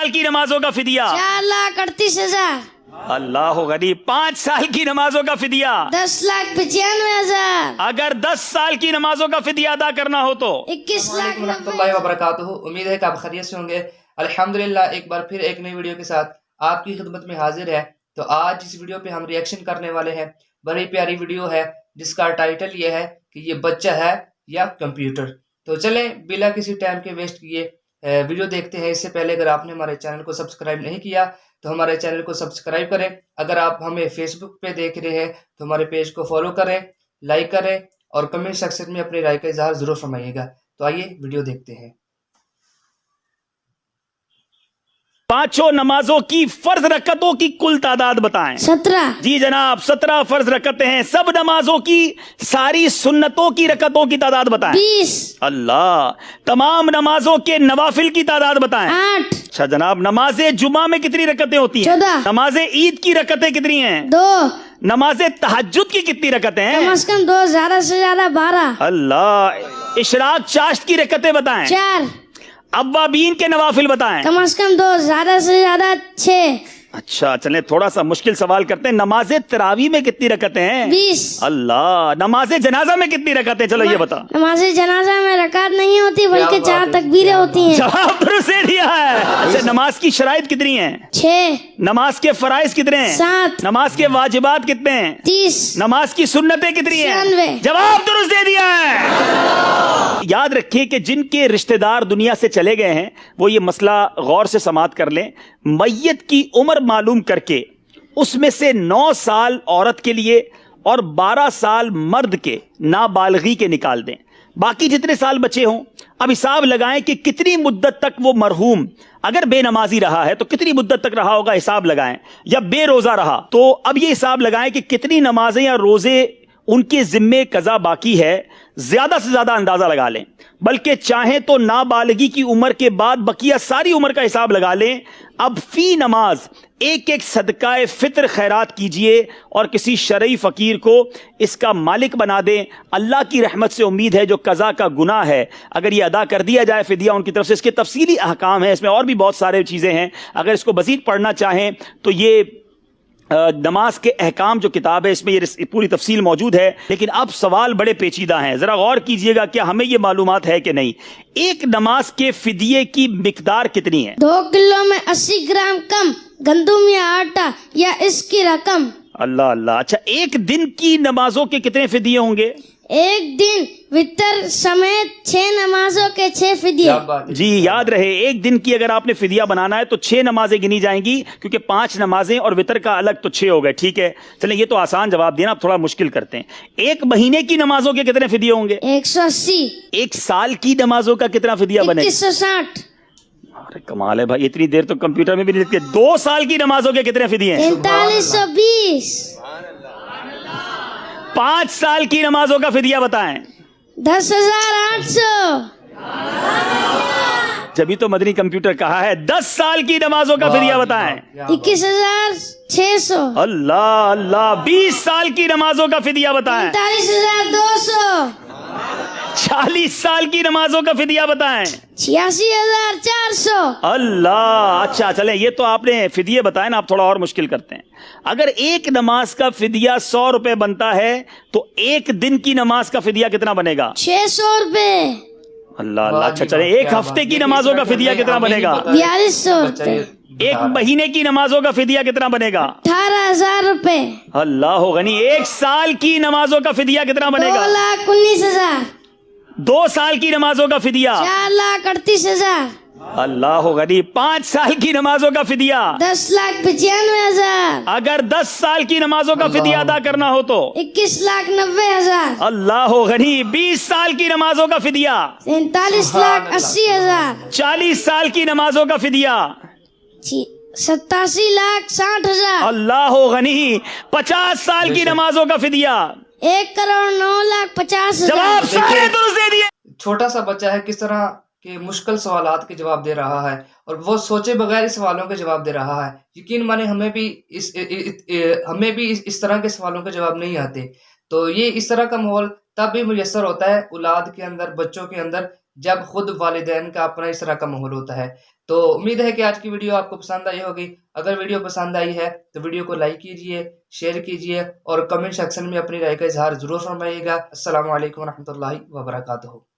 साल की नमाजों का फिदिया 4,38,000। अल्लाह गनी। 5 साल की नमाजों का फिदिया 10,95,000। अगर 10 साल की नमाजों का फिदिया अदा करना हो तो 21,90,000। वबरकातुहू। उम्मीद है कि आप खैरियत से होंगे। अल्हम्दुलिल्लाह एक बार फिर एक नई वीडियो के साथ आपकी खिदमत में हाजिर है। तो आज इस वीडियो पे हम रिएक्शन करने वाले हैं। बड़ी प्यारी वीडियो है जिसका टाइटल ये है कि ये बच्चा है या कंप्यूटर। तो चलें बिना किसी टाइम के वेस्ट किए वीडियो देखते हैं। इससे पहले अगर आपने हमारे चैनल को सब्सक्राइब नहीं किया तो हमारे चैनल को सब्सक्राइब करें। अगर आप हमें फेसबुक पे देख रहे हैं तो हमारे पेज को फॉलो करें, लाइक करें और कमेंट सेक्शन में अपनी राय का इजहार जरूर फरमाइएगा। तो आइए वीडियो देखते हैं। पांचों नमाजों की फर्ज रकतों की कुल तादाद बताएं। 17। जी जनाब, 17 फर्ज रकतें हैं। सब नमाजों की सारी सुन्नतों की रकतों की तादाद बताएं। 20। अल्लाह। तमाम नमाजों के नवाफिल की तादाद बताएं। 8। अच्छा जनाब, नमाजे जुमा में कितनी रकतें होती हैं? 14। नमाजे ईद की रकतें कितनी हैं? 2। नमाजे तहज्जुद की कितनी रकतें कम हैं? से कम 2, ज्यादा से ज्यादा 12। अल्लाह। इशराक चाश्त की रकतें बताएं। 4। अव्वाबीन के नवाफिल बताएं। कम से कम 2, ज्यादा से ज्यादा 6। अच्छा चलें, थोड़ा सा मुश्किल सवाल करते हैं। नमाजे तरावी में कितनी रकतें हैं? 20। अल्लाह। नमाजे जनाजा में कितनी रकतें? चलो ये बता। नमाज जनाजा में रकात नहीं होती बल्कि 4 तकबीरें होती हैं। जवाब दुरुस्त दे दिया है। अच्छा, नमाज की शराइत कितनी हैं? 6। नमाज के फराइज कितने हैं? 7। नमाज के वाजिबात कितने हैं? 30। नमाज की सुन्नतें कितनी हैं? 96। जवाब दुरुस्त दे दिया है। याद रखिए कि जिनके रिश्तेदार दुनिया से चले गए हैं वो ये मसला गौर से समाअत कर लें। मैयत की उम्र मालूम करके उसमें से 9 साल औरत के लिए और 12 साल मर्द के नाबालगी के निकाल दें। बाकी जितने साल बचे हों अब हिसाब लगाएं कि कितनी मुद्दत तक वो मरहूम अगर बेनमाजी रहा है तो कितनी मुद्दत तक रहा होगा, हिसाब लगाएं। या बेरोजा रहा तो अब ये हिसाब लगाएं कि कितनी नमाजें या रोजे उनके जिम्मे कज़ा बाकी है। ज्यादा से ज्यादा अंदाजा लगा लें, बल्कि चाहें तो नाबालगी की उम्र के बाद बकिया सारी उम्र का हिसाब लगा लें। अब फी नमाज एक एक सदकाए फित्र खैरात कीजिए और किसी शरई फकीर को इसका मालिक बना दें। अल्लाह की रहमत से उम्मीद है जो कज़ा का गुनाह है अगर ये अदा कर दिया जाए फिदिया उनकी तरफ से। इसके तफसीली अहकाम है, इसमें और भी बहुत सारे चीज़ें हैं। अगर इसको मज़ीद पढ़ना चाहें तो ये नमाज के अहकाम जो किताब है इसमें ये पूरी तफसील मौजूद है। लेकिन अब सवाल बड़े पेचीदा हैं, जरा गौर कीजिएगा क्या हमें ये मालूमात है कि नहीं। एक नमाज के फिदिये की मिकदार कितनी है? 2 किलो में 80 ग्राम कम गंदुम या आटा या इसकी रकम। अल्लाह अल्लाह। अच्छा, एक दिन की नमाजों के कितने फिदिये होंगे? एक दिन वितर समेत 6 नमाजों के 6 फिदिये। क्या बात है। जी याद रहे, एक दिन की अगर आपने फिदिया बनाना है तो 6 नमाजें गिनी जाएंगी, क्योंकि 5 नमाजें और वितर का अलग तो 6 हो गए। ठीक है, चलें ये तो आसान जवाब दिया ना, अब थोड़ा मुश्किल करते हैं। एक महीने की नमाजों के कितने फिदिये होंगे? 180। एक साल की नमाजों का कितना फिदिया बनेगा? 2160। अरे कमाल है भाई, इतनी देर तो कंप्यूटर में भी नहीं लिखते। 2 साल की नमाजों के कितने फिदिये हैं? 4320। 5 साल की नमाजों का फिदिया बताएं। 10,800। जब तो मदनी कंप्यूटर कहा है। 10 साल की नमाजों का फिदिया बताएं। 21,600। अल्लाह अल्लाह। 20 साल की नमाजों का फिदिया बताएं। 45,200। 40 साल की नमाजों का फिदिया बताएं। 86,400। अल्लाह। अच्छा चलें, ये तो आपने फिदिये बताए ना, आप थोड़ा और मुश्किल करते हैं। अगर एक नमाज का फिदिया 100 रुपए बनता है तो एक दिन की नमाज का फिदिया कितना बनेगा? 600 रुपए। अल्लाह अल्लाह। अच्छा चलें, एक हफ्ते की नमाजों का फिदिया कितना बनेगा? 4200 रुपए। एक महीने की नमाजों का फिदिया कितना बनेगा? 18,000 रुपए। अल्लाह गनी। एक साल की नमाजों का फिदिया कितना बनेगा? 2,19,000। 2 साल की नमाजों का फिदिया? 4,38,000। अल्लाह गनी। 5 साल की नमाजों का फिदिया? 10,95,000। अगर 10 साल की नमाजों का फिदिया अदा करना हो तो? 21,90,000। अल्लाह गनी। 20 साल की नमाजों का फिदिया? 43,80,000। 40 साल की नमाजों का फिदिया? 87,60,000। अल्लाह गनी। 50 साल की नमाजों का फिदिया? 1,09,50,000। जवाब सारे दुरुस्त दे दिए। छोटा सा बच्चा है किस तरह के मुश्किल सवालात के जवाब दे रहा है और वो सोचे बगैर इस सवालों के जवाब दे रहा है। यकीन माने हमें भी इस तरह के सवालों के जवाब नहीं आते। तो ये इस तरह का माहौल तब भी मुयस्सर होता है औलाद के अंदर, बच्चों के अंदर, جب خود والدین کا اپنا اس طرح کا ماحول ہوتا ہے۔ تو امید ہے کہ آج کی ویڈیو آپ کو پسند آئی ہوگی۔ اگر ویڈیو پسند آئی ہے تو ویڈیو کو لائک کیجئے، شیئر کیجئے اور کمنٹ سیکشن میں اپنی رائے کا اظہار ضرور فرمائیے گا۔ السلام علیکم ورحمۃ اللہ وبرکاتہ۔